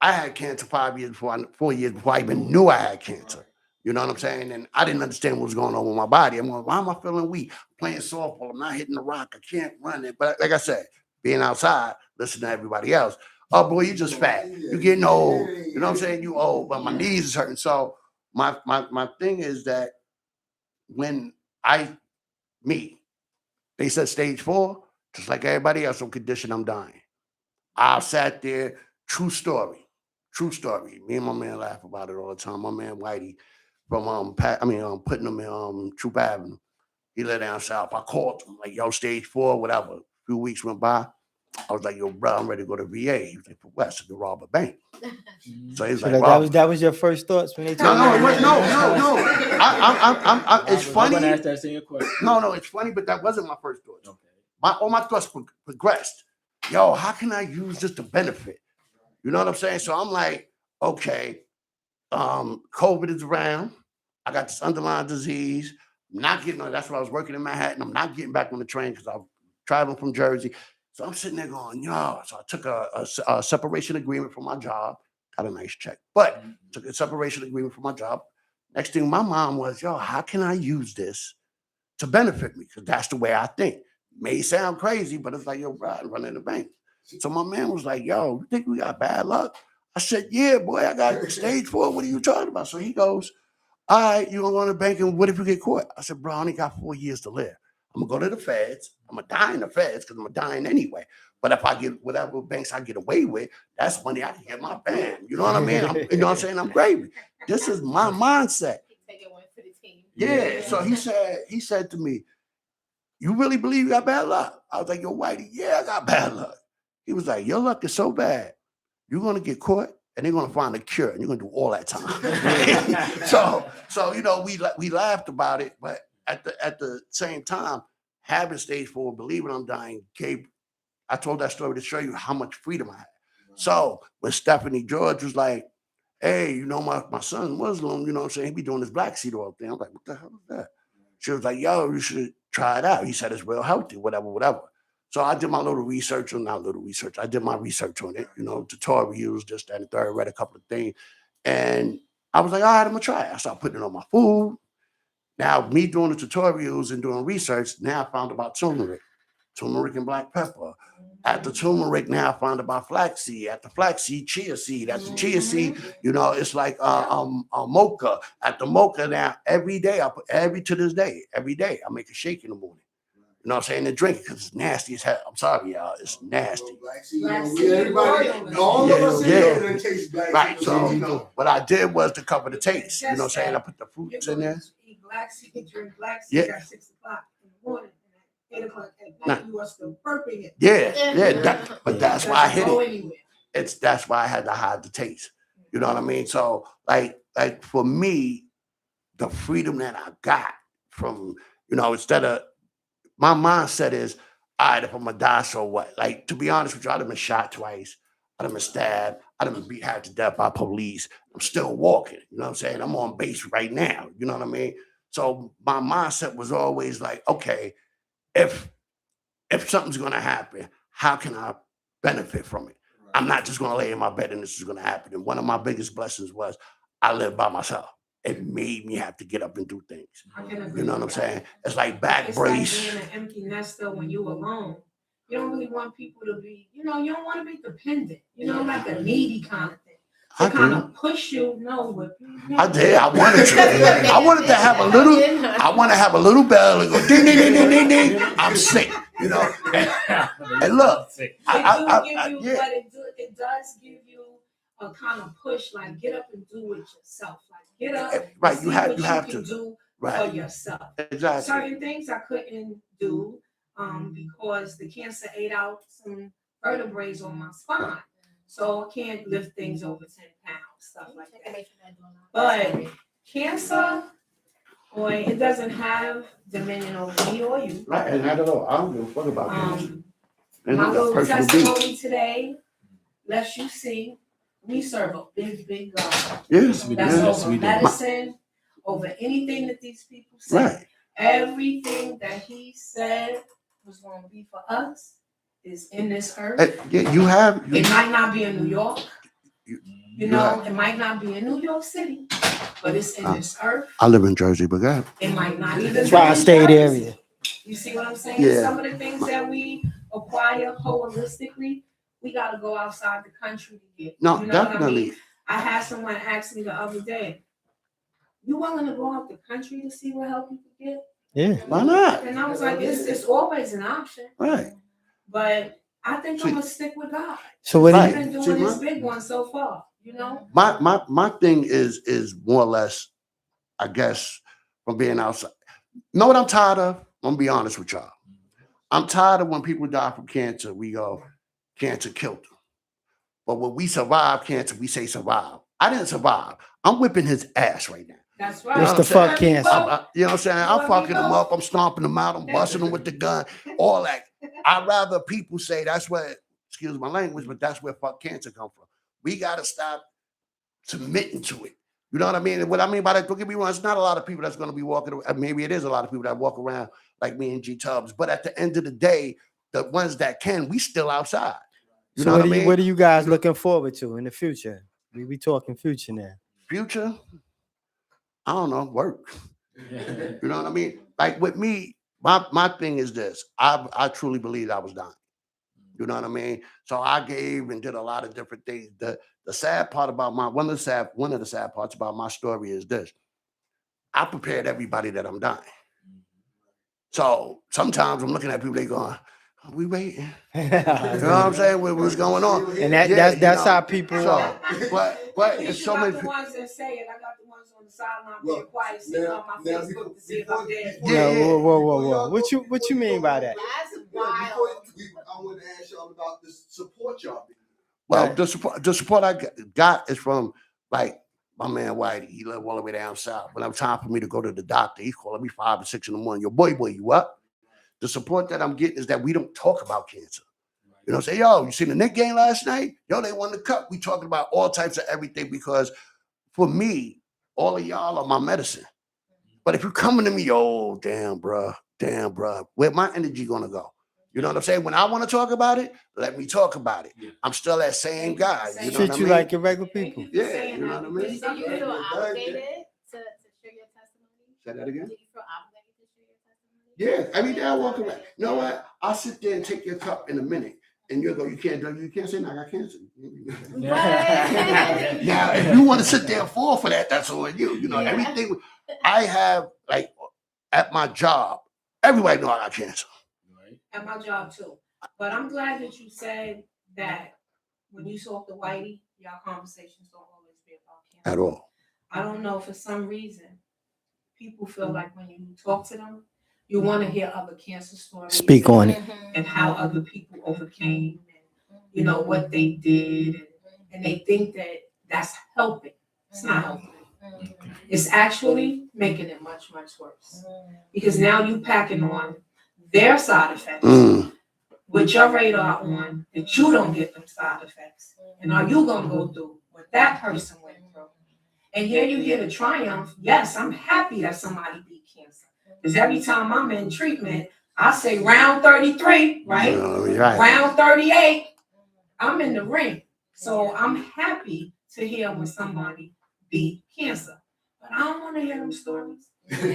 I had cancer 4 years before I even knew I had cancer. You know what I'm saying? And I didn't understand what was going on with my body. I'm going, why am I feeling weak? I'm playing softball. I'm not hitting the rock. I can't run it. But like I said, being outside, listening to everybody else. Oh boy, you just fat. You're getting old. You know what I'm saying? You old, but my knees is hurting. So my thing is that when they said stage 4, just like everybody else on condition, I'm dying. I sat there, true story. Me and my man laugh about it all the time. My man Whitey from Putnam in Troop Avenue. He lived down south. I called him like, yo, stage 4, whatever. A few weeks went by. I was like, yo, bro, I'm ready to go to VA. He was like, for what? To rob a bank. So he's like, that was your first thoughts when they told no. It's funny. I'm gonna ask that same question. No, it's funny, but that wasn't my first thoughts. Okay. All my thoughts progressed. Yo, how can I use this to benefit? You know what I'm saying? So I'm like, okay, COVID is around. I got this underlying disease. I'm not getting on. That's why I was working in Manhattan. I'm not getting back on the train because I'm traveling from Jersey. So I'm sitting there going, yo. So I took a separation agreement for my job. Got a nice check, but took a separation agreement for my job. Next thing, my mom was, yo, how can I use this to benefit me? Because that's the way I think. May sound crazy, but it's like, yo, bro, I'm running the bank. So my man was like, yo, you think we got bad luck? I said, yeah, boy, I got stage 4. What are you talking about? So he goes, all right, you're going to go to the bank, and what if you get caught? I said, bro, I only got 4 years to live. I'm going to go to the feds. I'm going to die in the feds because I'm dying anyway. But if I get whatever banks I get away with, that's money I can get my fam. You know what I mean? You know what I'm saying? I'm gravy. This is my mindset. Yeah. So he said to me, you really believe you got bad luck? I was like, yo, Whitey, yeah, I got bad luck. He was like, your luck is so bad, you're going to get caught and they're going to find a cure and you're going to do all that time. so you know, we laughed about it, but at the same time, having stage 4, believing I'm dying, I told that story to show you how much freedom I had. So when Stephanie George was like, hey, you know, my son's Muslim, you know what I'm saying? He be doing this black seed oil thing. I'm like, what the hell is that? She was like, yo, you should try it out. He said it's real healthy, whatever. So I did my little research I did my research on it, you know, tutorials, just that and third, read a couple of things. And I was like, all right, I'm gonna try it. I started putting it on my food. Now, me doing the tutorials and doing research, now I found about turmeric and black pepper. At the turmeric, now I found about flaxseed. At the flaxseed, chia seed. At the chia seed, you know, it's like mocha. At the mocha, now every day to this day, every day I make a shake in the morning. You know what I'm saying? And drink it because it's nasty as hell. I'm sorry, y'all. It's nasty. Everybody, all of us in here taste black seed. Right. So what I did was to cover the taste. You know what I'm saying? I put the fruits in there. Eat black seed, drink black seed at 6 o'clock in the morning. 8 o'clock at night, you are still burping it. Yeah. But that's why I hit it. That's why I had to hide the taste. You know what I mean? So like for me, the freedom that I got from, you know, instead of my mindset is, all right, if I'm gonna die, so what? Like, to be honest with you, I've been shot twice. I've been stabbed. I've been beat half to death by police. I'm still walking. You know what I'm saying? I'm on base right now. You know what I mean? So my mindset was always like, okay, if something's gonna happen, how can I benefit from it? I'm not just gonna lay in my bed and this is gonna happen. And one of my biggest blessings was I live by myself. It made me have to get up and do things. You know what I'm saying? It's like back brace. It's like being an empty nester when you're alone. You don't really want people to be, you know, you don't want to be dependent. You know, like a needy kind of thing. To kind of push you, I did. I wanted to. I wanted to have a little. I want to have a little bell and go ding ding ding ding ding ding. I'm sick, you know. And look, it does give you a kind of push, like get up and do it yourself. Like get up, right? You have to do right for yourself. Exactly. Certain things I couldn't do because the cancer ate out some vertebrae on my spine. So I can't lift things over 10 pounds, stuff like that. But cancer, boy, it doesn't have dominion over me or you. Right, and not at all. I don't give a fuck about cancer. And My that's little personal testimony today lets you see we serve a big, big God. Yes, we That's do. over We do. medicine, over anything that these people say. Right. Everything that he said was going to be for us is in this earth. Yeah, you have. It might not be in New York. You know, have- it might not be in New York City, but it's in this earth. I live in Jersey, but go ahead. It might not even be Tri-state in area. Jersey. You see what I'm saying? Yeah. Some of the things that we acquire holistically, we got to go outside the country to get. No, You know definitely. what I mean? I had someone ask me the other day, "You willing to go out the country to see what help you can get?" Yeah. Why not? And I was like, it's always an option. Right. But I think See- I'm gonna stick with God. So what do He's you, been See, doing my- his big one so far, you know? My thing is more or less, I guess, from being outside. Know what I'm tired of? I'm gonna be honest with y'all. I'm tired of when people die from cancer, we go, cancer killed them. But when we survive cancer, we say survive. I didn't survive. I'm whipping his ass right now. That's right. What's the fuck cancer? You know what I'm saying? I'm fucking them up. I'm stomping them out. I'm busting them with the gun. All that. I'd rather people say that's where, excuse my language, but that's where fuck cancer come from. We gotta stop submitting to it. You know what I mean? And what I mean by that, don't get me wrong, it's not a lot of people that's gonna be walking around. Maybe it is a lot of people that walk around like me and G Tubbs. But at the end of the day, the ones that can, we still outside. You so know what I mean? what are you guys looking forward to in the future? We talking future now. Future, I don't know, work. You know what I mean? Like with me, my thing is this. I truly believe I was dying. You know what I mean? So I gave and did a lot of different things. The sad part about one of the sad parts about my story is this. I prepared everybody that I'm dying. So sometimes I'm looking at people, they going, are we waiting? You know what I'm saying? What's going on? And that's how people are. But You it's so got many the people. ones that say it. I got the ones on the sideline Look, being quiet, sitting now- on my now Facebook to see if before- I'm dead. Yeah, yeah. Whoa. What you mean by that? That's Before wild. I want to ask y'all about the support y'all been. Well, the support I got is from like my man Whitey. He lived all the way down south. When it was time for me to go to the doctor, he's calling me 5 or 6 in the morning. Yo, boy, you up? The support that I'm getting is that we don't talk about cancer. You know, say, yo, you seen the Knicks game last night? Yo, they won the cup. We talking about all types of everything because for me, all of y'all are my medicine. But if you're coming to me, yo, damn, bruh, where my energy gonna go? You know what I'm saying? When I want to talk about it, let me talk about it. I'm still that same guy. You know Treat what I you mean? like your regular people. Yeah, you know what I mean? Did you feel obligated to share your testimony? Say that again? Did you feel obligated to share your testimony? Yeah, every day I walk around. You know what? I'll sit there and take your cup in a minute. And you'll go, you can't say, no, I got cancer. Now, if you want to sit there and fall for that, that's on you. You know, everything I have, like at my job, everybody know I got cancer. At my job too. But I'm glad that you said that when you talk to Whitey, y'all conversations don't always be about cancer. At all. I don't know, for some reason, people feel like when you talk to them, you want to hear other cancer stories. Speak on it. And how other people overcame and, you know, what they did. And they think that that's helping. It's not helping. It's actually making it much, much worse. Because now you packing on their side effects with your radar on that you don't get them side effects. And are you going to go through what that person went through? And here you hear the triumph. Yes, I'm happy that somebody beat cancer. Because every time I'm in treatment, I say round 33, right? Right. Round 38, I'm in the ring. So I'm happy to hear when somebody beat cancer. But I don't want to hear them stories.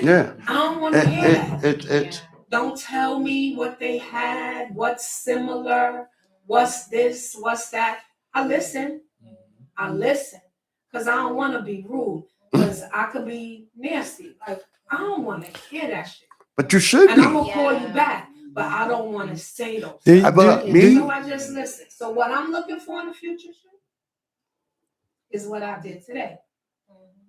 Yeah. I don't want to hear that. It's Don't tell me what they had, what's similar, what's this, what's that. I listen. Because I don't want to be rude. Because I could be nasty. Like, I don't want to hear that shit. But you should And be. I'm going to call you back. But I don't want to say those Do things. But me, So I just listen. So what I'm looking for in the future is what I did today.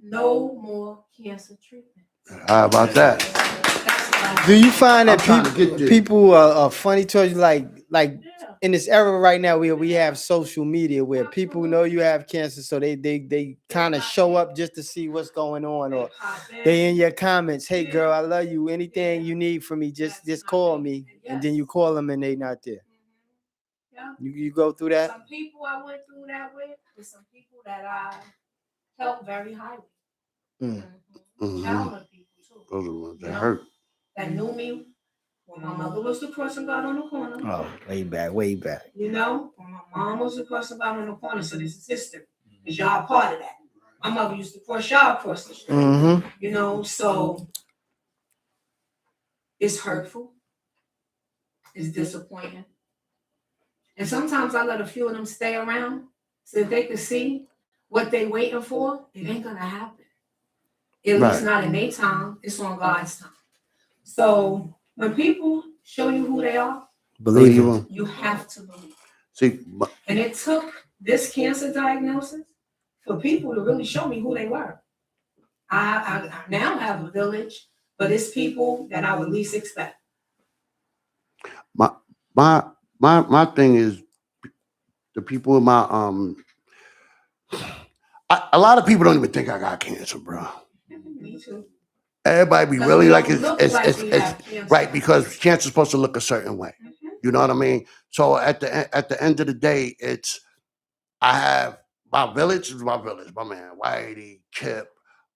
No more cancer treatment. how about that? That's what I Do you find that I'm trying to get there. people are funny towards you, like Yeah. in this era right now where we have social media where people know you have cancer, so they kind of show up just to see what's going on, or they in your comments, hey girl, I love you. Anything you need from me, just call me. And then you call them and they not there. Yeah. You go through that? Some people I went through that with some people that I held very highly. Childhood people too. Those are the ones that You know? hurt. That knew me when my mother was the person God on the corner. Oh, way back, way back. You know, when my mom was the person God on the corner, so this is history. Because y'all part of that. My mother used to push y'all across the street. Mm-hmm. You know, so it's hurtful. It's disappointing. And sometimes I let a few of them stay around so that they can see what they waiting for. It ain't gonna happen. At least not in their time. It's on God's time. So when people show you who they are, Believe them. you have to believe. See, And it took this cancer diagnosis for people to really show me who they were. I now have a village, but it's people that I would least expect. my thing is the people in my a lot of people don't even think I got cancer, bro. Me too. Everybody be really like it's it's right, because cancer's supposed to look a certain way. You know what I mean? So at the end of the day, it's I have my village is my village, my man, Whitey, Kip,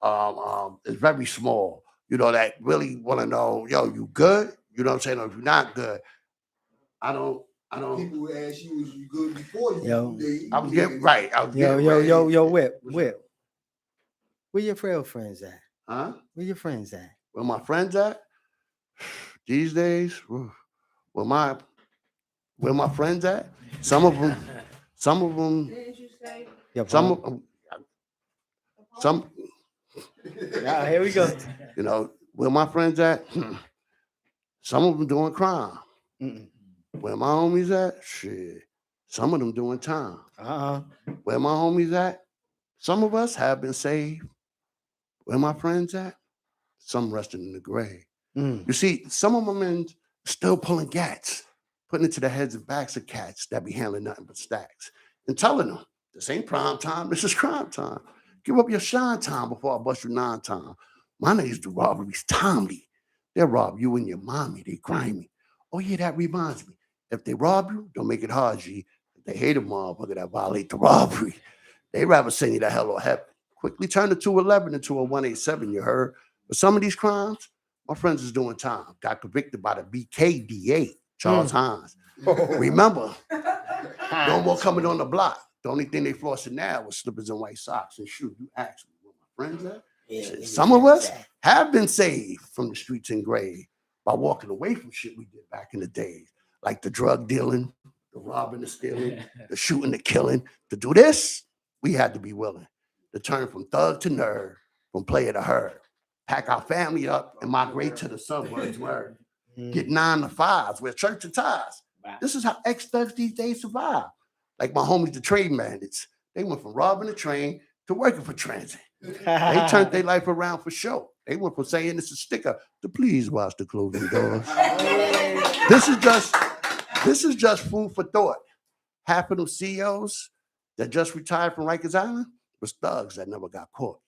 it's very small. You know, that really want to know, yo, you good? You know what I'm saying? Or if you're not good, I don't. People would ask you, was you good before you? Yo. I was getting right. I was Yo, getting yo, ready. yo, Whip. Where your real friends at? Huh? Where your friends at? Where my friends at? These days, where my friends at? Some of them. Didn't you say? Some. Yeah, here we go. You know where my friends at? Some of them doing crime. Where my homies at? Shit. Some of them doing time. Where my homies at? Some of us have been saved. Where my friends at? Some resting in the grave. You see, some of my men still pulling gats, putting it to the heads and backs of cats that be handling nothing but stacks, and telling them, this ain't prime time, this is crime time. Give up your shine time before I bust you 9 times. My niggas do robberies timely. They'll rob you and your mommy, they grimy. Oh yeah, that reminds me. If they rob you, don't make it hard, G. If they hate a motherfucker that violate the robbery, they rather send you to hell or heaven. Quickly turn the 211 into a 187, you heard? But some of these crimes, my friends is doing time. Got convicted by the BKDA, Charles Hines. Remember, no more coming on the block. The only thing they flossing now was slippers and white socks and shoes. You ask me where my friends at? Yeah, some of us have been saved from the streets and grave by walking away from shit we did back in the days, like the drug dealing, the robbing, the stealing, the shooting, the killing. To do this, we had to be willing to turn from thug to nerd, from player to herd, pack our family up and migrate to the suburbs where get 9 to 5s, wear church and ties. This is how ex-thugs these days survive. Like my homies, the train bandits. They went from robbing a train to working for transit. They turned their life around for sure. They went from saying it's a sticker to please watch the closing doors. This is just food for thought. Half of them CEOs that just retired from Rikers Island was thugs that never got caught.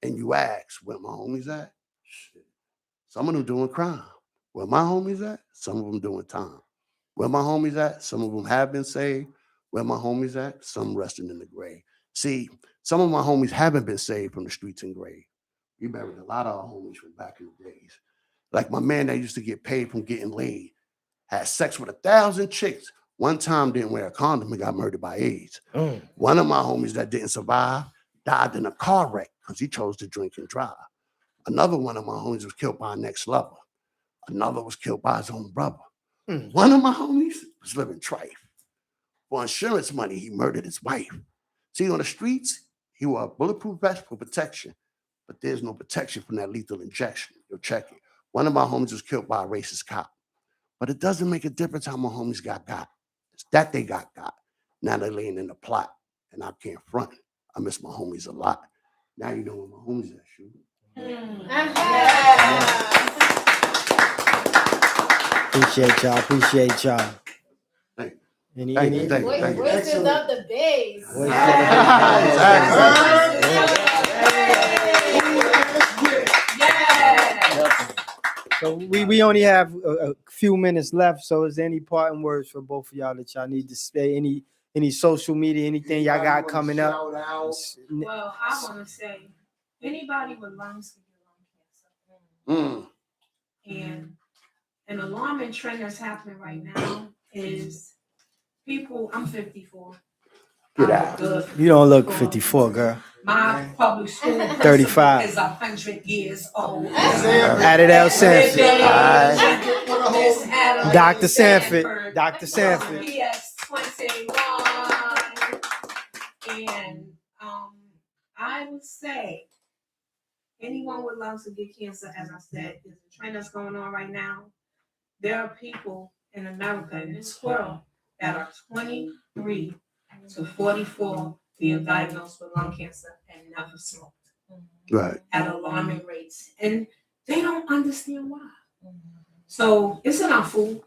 And you ask, where my homies at? Shit. Some of them doing crime. Where my homies at? Some of them doing time. Where my homies at? Some of them have been saved. Where my homies at? Some resting in the grave. See, some of my homies haven't been saved from the streets and grave. We buried a lot of our homies from back in the days. Like my man that used to get paid from getting laid, had sex with 1,000 chicks. One time didn't wear a condom and got murdered by AIDS. One of my homies that didn't survive died in a car wreck because he chose to drink and drive. Another one of my homies was killed by an ex-lover. Another was killed by his own brother. One of my homies was living trife. For insurance money, he murdered his wife. See, on the streets, he wore a bulletproof vest for protection, but there's no protection from that lethal injection. You'll check it. One of my homies was killed by a racist cop. But it doesn't make a difference how my homies got. It's that they got. Now they're laying in the plot, and I can't front. I miss my homies a lot. Now you know where my homies at, shoot. Appreciate y'all. Hey. Any, Thank any, you, thank you, thank you. Voices of the base. So we only have a few minutes left. So is there any parting words for both of y'all that y'all need to say? Any social media, anything y'all got coming up? Shout out. Well, I want to say, anybody with lungs can get lung cancer. And an alarming trend that's happening right now is people, I'm 54. Get I out. look good. You don't look 54, girl. My public school 35. is 100 years old. Adel Sanford. Dr. Sanford. Sanford. Dr. Sanford. PS 21. And I would say anyone with lungs will get cancer, as I said, is a trend that's going on right now. There are people in America, in this world, that are 23 to 44 being diagnosed with lung cancer and never smoked. Right. At alarming rates. And they don't understand why. So it's in our food.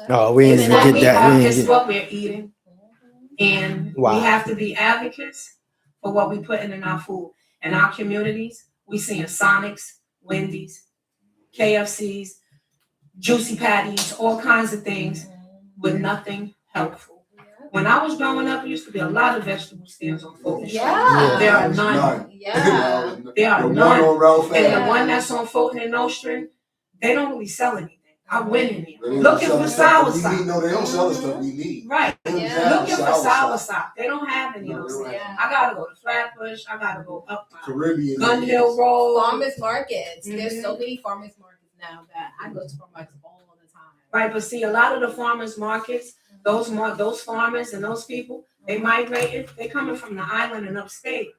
Oh, we ain't It's even what get we that. have, We ain't it's get. what we're eating. And Wow. we have to be advocates for what we put in our food. In our communities, we seeing Sonics, Wendy's, KFCs, Juicy Patties, all kinds of things with nothing helpful. When I was growing up, there used to be a lot of vegetable stands on Fulton Street. Yeah. There are none. Yeah. There are The none. one on Ralph And the Ave. one that's on Fulton and Nostrand, they don't really sell anything. I went in They there don't looking sell for the stuff sour that we sop. need. No, they don't sell the stuff we need. Right. They don't Yeah. have Looking for sour sour sop. sop. They don't have any of No, those they don't things. have- I gotta go to Flatbush. I gotta go up Caribbean. Gun Hill Road. Farmers markets. There's Mhm. so many farmers markets now that I go to farmers markets all the time. Right, but see, a lot of the farmers markets, those farmers and those people, they migrated. They coming from the island and upstate.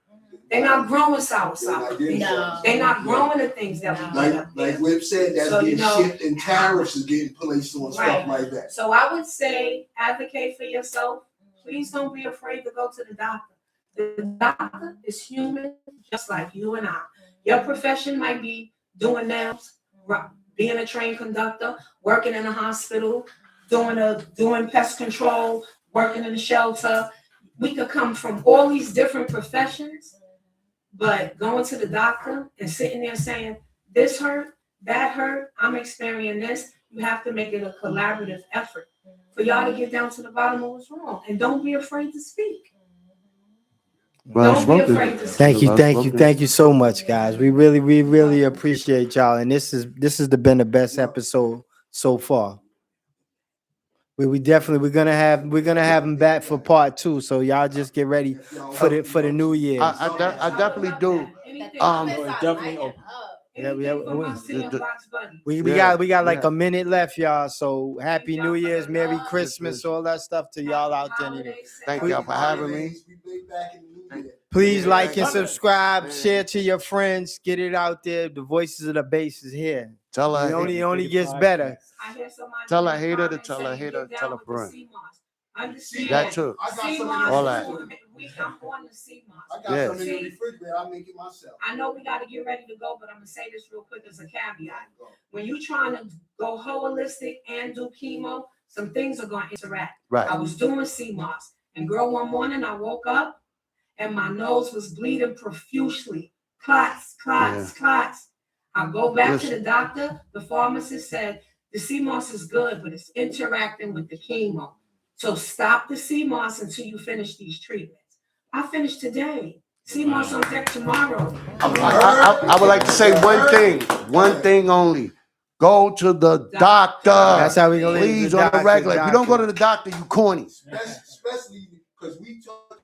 They're not growing sour sop. No. They're not growing the things that we Like get up there. Whip said, that's So, getting you know, shipped and tariffs is getting placed on Right. stuff like that. So I would say advocate for yourself. Please don't be afraid to go to the doctor. The doctor is human, just like you and I. Your profession might be doing nails, being a train conductor, working in a hospital, doing pest control, working in a shelter. We could come from all these different professions, but going to the doctor and sitting there saying, this hurt, that hurt, I'm experiencing this, you have to make it a collaborative effort for y'all to get down to the bottom of what's wrong. And don't be afraid to speak. Well, Don't be afraid to speak. Thank you so much, guys. We really appreciate y'all. And this has been the best episode so far. We're gonna have them back for part 2. So y'all just get ready for the new year. I definitely do. Definitely open. We got like a minute left, y'all. So happy New Year's, Merry Christmas, all that stuff to y'all out there. Thank y'all for having me. Please like and subscribe, share to your friends, get it out there. The Voices of the Base is here. Tell her. It only gets better. I hear somebody Tell a in the hater to comments tell a saying, hater, "Get tell down a with the friend." CMOS." Understand That too. I got some CMOS, all that. I'm on the CMOS. I got Yeah. some in the refrigerator. I'll make it myself. I know we gotta get ready to go, but I'm gonna say this real quick as a caveat. When you're trying to go holistic and do chemo, some things are gonna interact. I Right. was doing CMOS, and girl, one morning I woke up and my nose was bleeding profusely. Clots. I go back to the doctor. The pharmacist said, the CMOS is good, but it's interacting with the chemo. So stop the CMOS until you finish these treatments. I finished today. CMOS on deck tomorrow. I would like to say one thing only. Go to the doctor. That's how we gonna leave Please, the on the doctor, regular. If you don't go to the doctor, you corny. Especially because we talked.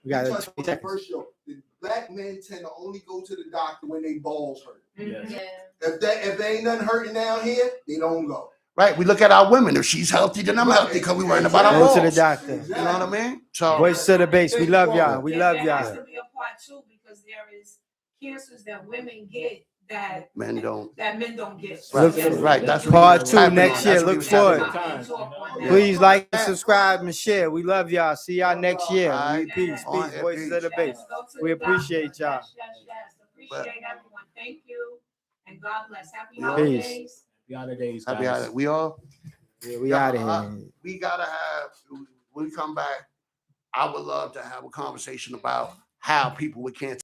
We got touched 20 on the first show. The black men tend to only go to the doctor when they balls hurt. Mhm. Yeah. If they ain't nothing hurting down here, they don't go. Right? We look at our women. If she's healthy, then I'm healthy because we worrying about our Go to the balls. doctor. You know what I mean? So Voices of the Base. We love y'all. We love There has y'all. to be a part 2 because there is cancers that women get that men don't. men don't get. Right, Yes. right. That's Part what 2 happening. next year. That's what Look was for happening. it. Please like and subscribe and share. We love y'all. See y'all next year. Alright. Peace. Voices of the Base. We appreciate y'all. Yes. Appreciate everyone. Thank you. And God bless. Happy Peace. holidays. Happy holidays, Happy guys. holiday. We all. Yeah, we Yeah, out of here. we gotta have, when we come back, I would love to have a conversation about how people with cancer